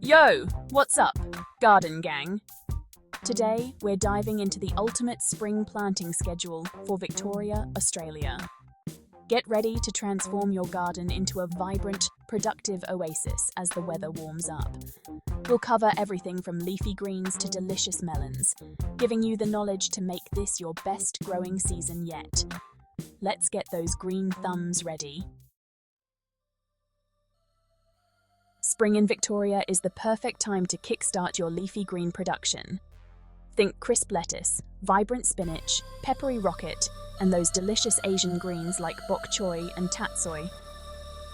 Yo, what's up, garden gang? Today, we're diving into the ultimate spring planting schedule for Victoria, Australia. Get ready to transform your garden into a vibrant, productive oasis as the weather warms up. We'll cover everything from leafy greens to delicious melons, giving you the knowledge to make this your best growing season yet. Let's get those green thumbs ready. Spring in Victoria is the perfect time to kickstart your leafy green production. Think crisp lettuce, vibrant spinach, peppery rocket, and those delicious Asian greens like bok choy and tatsoi.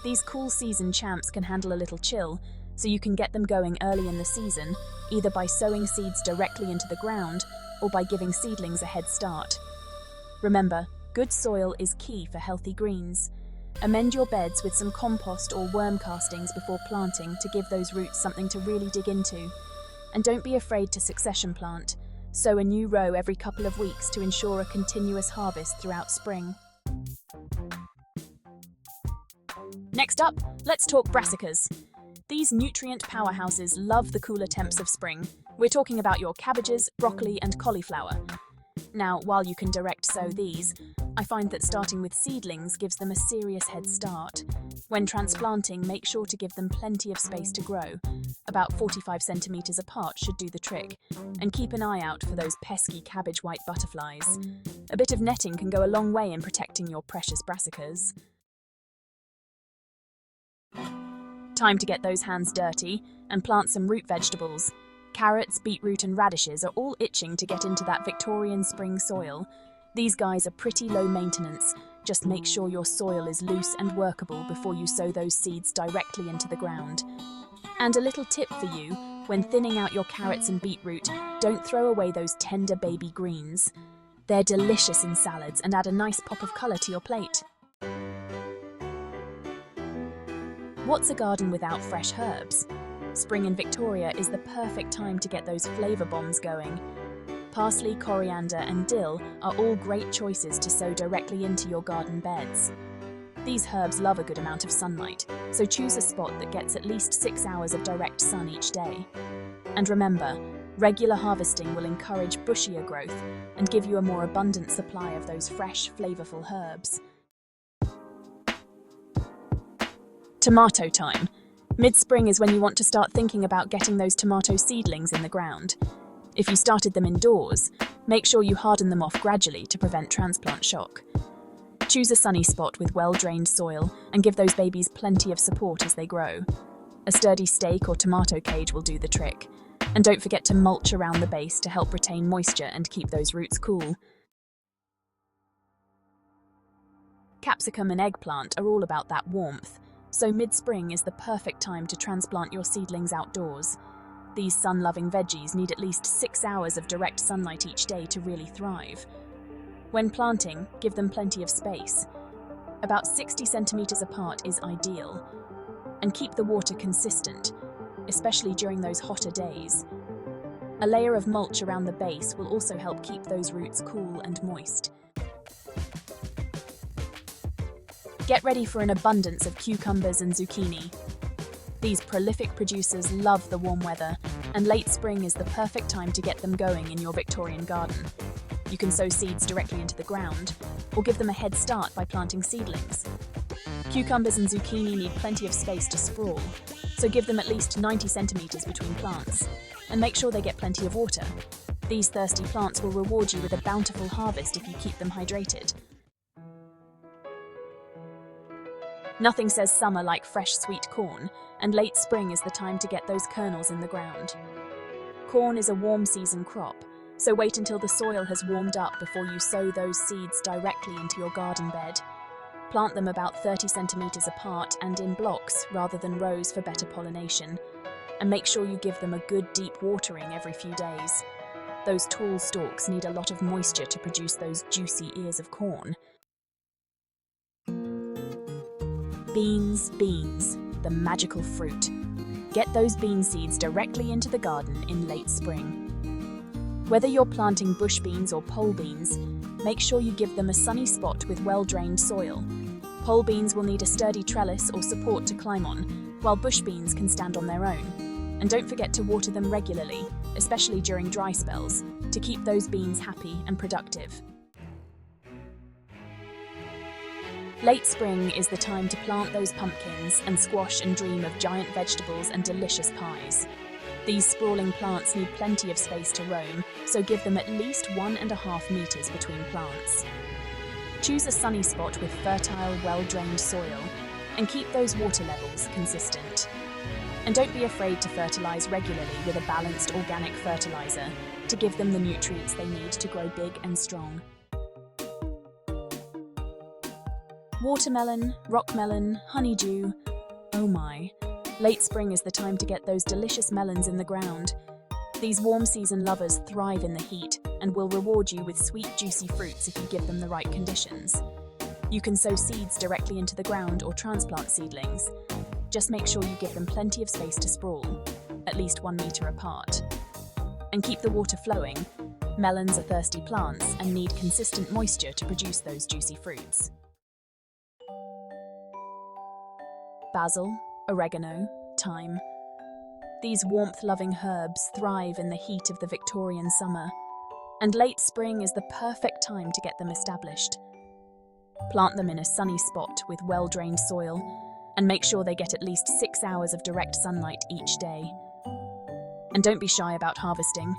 These cool season champs can handle a little chill, so you can get them going early in the season, either by sowing seeds directly into the ground or by giving seedlings a head start. Remember, good soil is key for healthy greens. Amend your beds with some compost or worm castings before planting to give those roots something to really dig into. And don't be afraid to succession plant. Sow a new row every couple of weeks to ensure a continuous harvest throughout spring. Next up, let's talk brassicas. These nutrient powerhouses love the cooler temps of spring. We're talking about your cabbages, broccoli, and cauliflower. Now, while you can direct sow these, I find that starting with seedlings gives them a serious head start. When transplanting, make sure to give them plenty of space to grow. About 45 centimeters apart should do the trick. And keep an eye out for those pesky cabbage white butterflies. A bit of netting can go a long way in protecting your precious brassicas. Time to get those hands dirty and plant some root vegetables. Carrots, beetroot and radishes are all itching to get into that Victorian spring soil. These guys are pretty low maintenance. Just make sure your soil is loose and workable before you sow those seeds directly into the ground. And a little tip for you, when thinning out your carrots and beetroot, don't throw away those tender baby greens. They're delicious in salads and add a nice pop of colour to your plate. What's a garden without fresh herbs? Spring in Victoria is the perfect time to get those flavour bombs going. Parsley, coriander and dill are all great choices to sow directly into your garden beds. These herbs love a good amount of sunlight, so choose a spot that gets at least 6 hours of direct sun each day. And remember, regular harvesting will encourage bushier growth and give you a more abundant supply of those fresh, flavourful herbs. Tomato time. Mid-spring is when you want to start thinking about getting those tomato seedlings in the ground. If you started them indoors, make sure you harden them off gradually to prevent transplant shock. Choose a sunny spot with well-drained soil and give those babies plenty of support as they grow. A sturdy stake or tomato cage will do the trick. And don't forget to mulch around the base to help retain moisture and keep those roots cool. Capsicum and eggplant are all about that warmth, so mid-spring is the perfect time to transplant your seedlings outdoors. These sun-loving veggies need at least 6 hours of direct sunlight each day to really thrive. When planting, give them plenty of space. About 60 centimeters apart is ideal. And keep the water consistent, especially during those hotter days. A layer of mulch around the base will also help keep those roots cool and moist. Get ready for an abundance of cucumbers and zucchini. These prolific producers love the warm weather, and late spring is the perfect time to get them going in your Victorian garden. You can sow seeds directly into the ground, or give them a head start by planting seedlings. Cucumbers and zucchini need plenty of space to sprawl, so give them at least 90 centimeters between plants, and make sure they get plenty of water. These thirsty plants will reward you with a bountiful harvest if you keep them hydrated. Nothing says summer like fresh sweet corn, and late spring is the time to get those kernels in the ground. Corn is a warm season crop, so wait until the soil has warmed up before you sow those seeds directly into your garden bed. Plant them about 30 centimeters apart and in blocks rather than rows for better pollination. And make sure you give them a good deep watering every few days. Those tall stalks need a lot of moisture to produce those juicy ears of corn. Beans, the magical fruit. Get those bean seeds directly into the garden in late spring. Whether you're planting bush beans or pole beans, make sure you give them a sunny spot with well-drained soil. Pole beans will need a sturdy trellis or support to climb on, while bush beans can stand on their own. And don't forget to water them regularly, especially during dry spells, to keep those beans happy and productive. Late spring is the time to plant those pumpkins and squash and dream of giant vegetables and delicious pies. These sprawling plants need plenty of space to roam, so give them at least 1.5 meters between plants. Choose a sunny spot with fertile, well-drained soil, and keep those water levels consistent. And don't be afraid to fertilize regularly with a balanced organic fertilizer to give them the nutrients they need to grow big and strong. Watermelon, rockmelon, honeydew, oh my. Late spring is the time to get those delicious melons in the ground. These warm season lovers thrive in the heat and will reward you with sweet, juicy fruits if you give them the right conditions. You can sow seeds directly into the ground or transplant seedlings. Just make sure you give them plenty of space to sprawl, at least 1 meter apart. And keep the water flowing. Melons are thirsty plants and need consistent moisture to produce those juicy fruits. Basil, oregano, thyme. These warmth-loving herbs thrive in the heat of the Victorian summer, and late spring is the perfect time to get them established. Plant them in a sunny spot with well-drained soil, and make sure they get at least 6 hours of direct sunlight each day. And don't be shy about harvesting.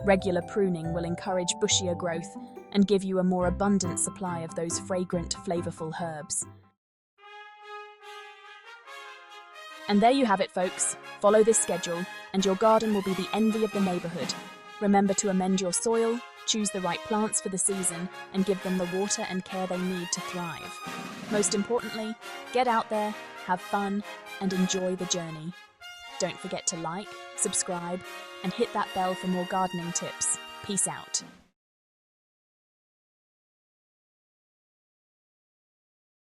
Regular pruning will encourage bushier growth and give you a more abundant supply of those fragrant, flavorful herbs. And there you have it, folks. Follow this schedule, and your garden will be the envy of the neighborhood. Remember to amend your soil, choose the right plants for the season, and give them the water and care they need to thrive. Most importantly, get out there, have fun, and enjoy the journey. Don't forget to like, subscribe, and hit that bell for more gardening tips. Peace out.